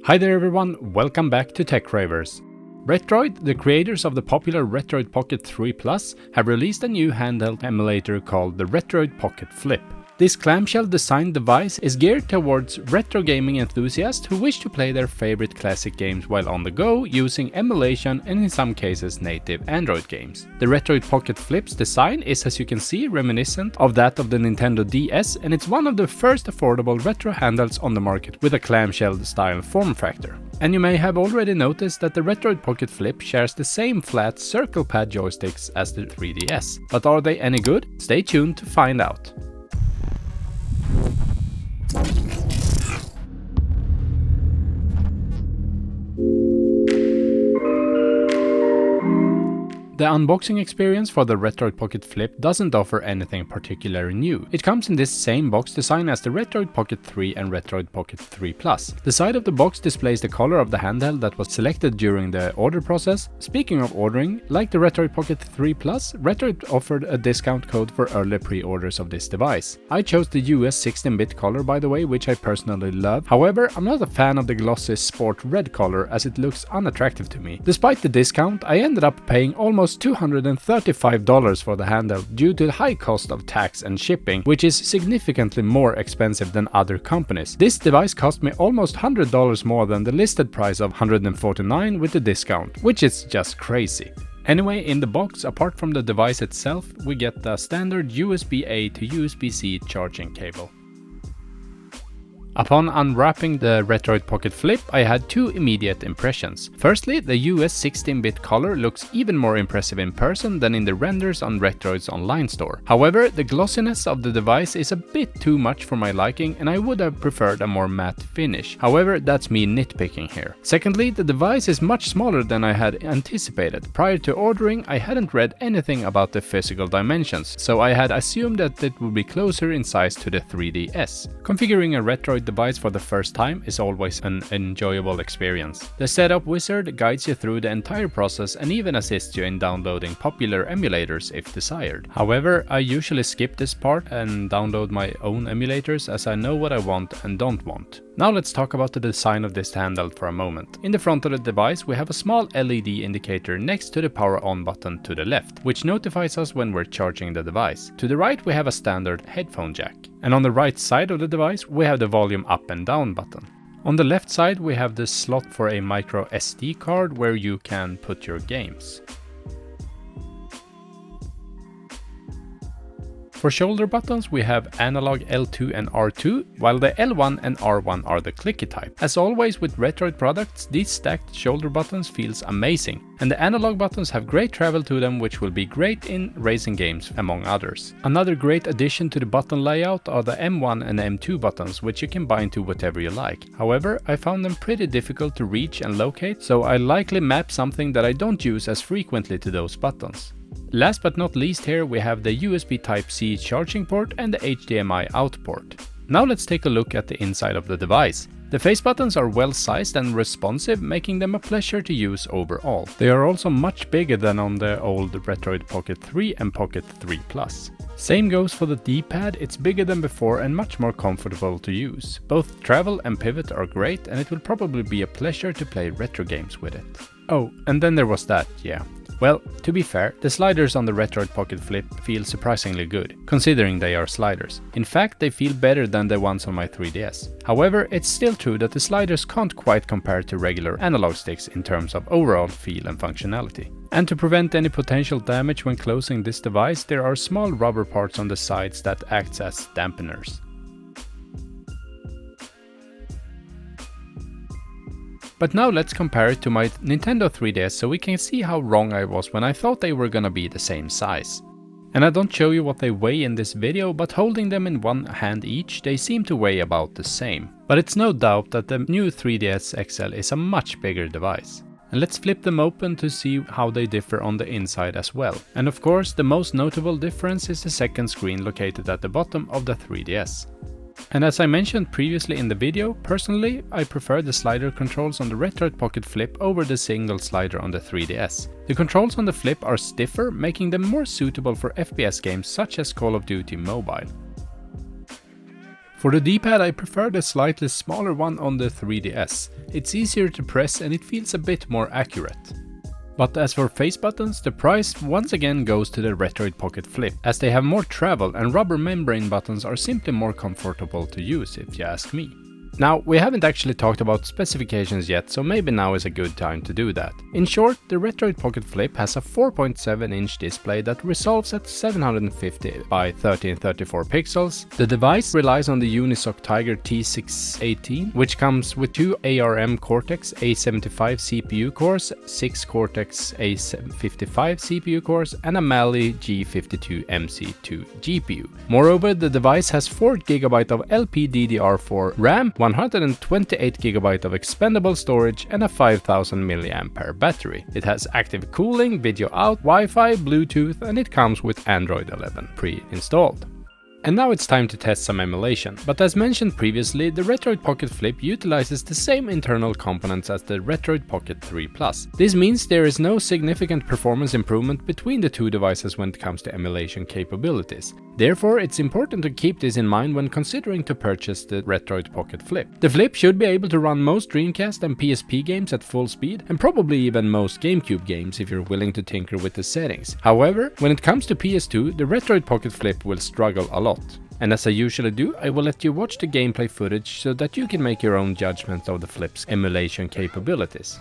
Hi there everyone, welcome back to Tech Ravers. Retroid, the creators of the popular Retroid Pocket 3 Plus, have released a new handheld emulator called the Retroid Pocket Flip. This clamshell designed device is geared towards retro gaming enthusiasts who wish to play their favorite classic games while on the go using emulation and in some cases native Android games. The Retroid Pocket Flip's design is, as you can see, reminiscent of that of the Nintendo DS, and it's one of the first affordable retro handhelds on the market with a clamshell style form factor. And you may have already noticed that the Retroid Pocket Flip shares the same flat circle pad joysticks as the 3DS. But are they any good? Stay tuned to find out. The unboxing experience for the Retroid Pocket Flip doesn't offer anything particularly new. It comes in this same box design as the Retroid Pocket 3 and Retroid Pocket 3 Plus. The side of the box displays the color of the handheld that was selected during the order process. Speaking of ordering, like the Retroid Pocket 3 Plus, Retroid offered a discount code for early pre-orders of this device. I chose the US 16-bit color, by the way, which I personally love. However, I'm not a fan of the glossy sport red color as it looks unattractive to me. Despite the discount, I ended up paying almost $235 for the handheld due to the high cost of tax and shipping, which is significantly more expensive than other companies. This device cost me almost $100 more than the listed price of $149 with the discount, which is just crazy. Anyway, in the box, apart from the device itself, we get the standard USB-A to USB-C charging cable. Upon unwrapping the Retroid Pocket Flip, I had two immediate impressions. Firstly, the US 16-bit color looks even more impressive in person than in the renders on Retroid's online store. However, the glossiness of the device is a bit too much for my liking and I would have preferred a more matte finish. However, that's me nitpicking here. Secondly, the device is much smaller than I had anticipated. Prior to ordering, I hadn't read anything about the physical dimensions, so I had assumed that it would be closer in size to the 3DS. Configuring a Retroid device for the first time is always an enjoyable experience. The setup wizard guides you through the entire process and even assists you in downloading popular emulators if desired. However, I usually skip this part and download my own emulators as I know what I want and don't want. Now let's talk about the design of this handheld for a moment. In the front of the device we have a small LED indicator next to the power on button to the left, which notifies us when we're charging the device. To the right we have a standard headphone jack. And on the right side of the device we have the volume up and down button. On the left side we have the slot for a micro SD card where you can put your games. For shoulder buttons we have analog L2 and R2, while the L1 and R1 are the clicky type. As always with Retroid products, these stacked shoulder buttons feels amazing, and the analog buttons have great travel to them, which will be great in racing games among others. Another great addition to the button layout are the M1 and M2 buttons, which you can bind to whatever you like. However, I found them pretty difficult to reach and locate, so I likely map something that I don't use as frequently to those buttons. Last but not least, here we have the USB Type-C charging port and the HDMI out port. Now let's take a look at the inside of the device. The face buttons are well sized and responsive, making them a pleasure to use overall. They are also much bigger than on the old Retroid Pocket 3 and Pocket 3 Plus. Same goes for the D-pad, it's bigger than before and much more comfortable to use. Both travel and pivot are great and it will probably be a pleasure to play retro games with it. Oh, and then there was that, yeah. Well, to be fair, the sliders on the Retroid Pocket Flip feel surprisingly good, considering they are sliders. In fact, they feel better than the ones on my 3DS. However, it's still true that the sliders can't quite compare to regular analog sticks in terms of overall feel and functionality. And to prevent any potential damage when closing this device, there are small rubber parts on the sides that act as dampeners. But now let's compare it to my Nintendo 3DS so we can see how wrong I was when I thought they were gonna be the same size. And I don't show you what they weigh in this video, but holding them in one hand each, they seem to weigh about the same. But it's no doubt that the new 3DS XL is a much bigger device. And let's flip them open to see how they differ on the inside as well. And of course, the most notable difference is the second screen located at the bottom of the 3DS. And as I mentioned previously in the video, personally I prefer the slider controls on the Retroid Pocket Flip over the single slider on the 3DS. The controls on the Flip are stiffer, making them more suitable for FPS games such as Call of Duty Mobile. For the D-pad I prefer the slightly smaller one on the 3DS. It's easier to press and it feels a bit more accurate. But as for face buttons, the prize once again goes to the Retroid Pocket Flip, as they have more travel and rubber membrane buttons are simply more comfortable to use if you ask me. Now, we haven't actually talked about specifications yet, so maybe now is a good time to do that. In short, the Retroid Pocket Flip has a 4.7-inch display that resolves at 750 by 1334 pixels. The device relies on the Unisoc Tiger T618, which comes with 2 ARM Cortex A75 CPU cores, 6 Cortex A55 CPU cores, and a Mali G52 MC2 GPU. Moreover, the device has 4GB of LPDDR4 RAM, 128GB of expandable storage and a 5000 mAh battery. It has active cooling, video out, Wi-Fi, Bluetooth, and it comes with Android 11 pre-installed. And now it's time to test some emulation, but as mentioned previously, the Retroid Pocket Flip utilizes the same internal components as the Retroid Pocket 3 Plus. This means there is no significant performance improvement between the two devices when it comes to emulation capabilities. Therefore, it's important to keep this in mind when considering to purchase the Retroid Pocket Flip. The Flip should be able to run most Dreamcast and PSP games at full speed, and probably even most Gamecube games if you're willing to tinker with the settings. However, when it comes to PS2, the Retroid Pocket Flip will struggle a lot. And as I usually do, I will let you watch the gameplay footage so that you can make your own judgment of the Flip's emulation capabilities.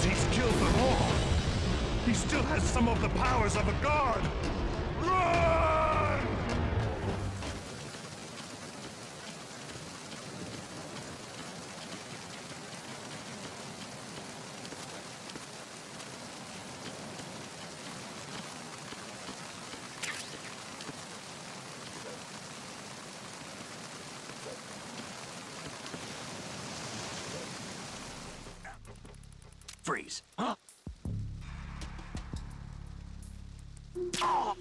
He's killed them all. He still has some of the powers of a guard. Run! Freeze. Huh? Oh.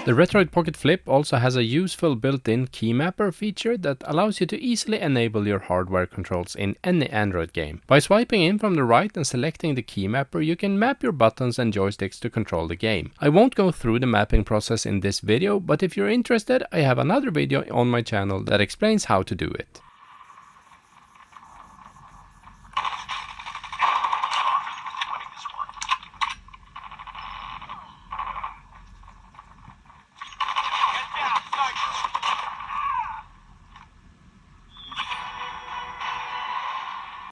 The Retroid Pocket Flip also has a useful built-in key mapper feature that allows you to easily enable your hardware controls in any Android game. By swiping in from the right and selecting the key mapper, you can map your buttons and joysticks to control the game. I won't go through the mapping process in this video, but if you're interested, I have another video on my channel that explains how to do it.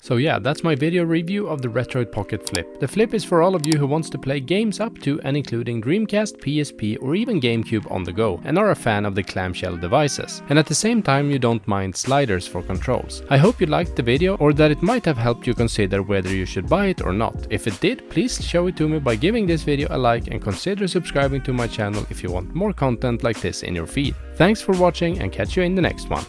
So yeah, that's my video review of the Retroid Pocket Flip. The Flip is for all of you who wants to play games up to and including Dreamcast, PSP or even Gamecube on the go and are a fan of the clamshell devices. And at the same time you don't mind sliders for controls. I hope you liked the video or that it might have helped you consider whether you should buy it or not. If it did, please show it to me by giving this video a like and consider subscribing to my channel if you want more content like this in your feed. Thanks for watching and catch you in the next one.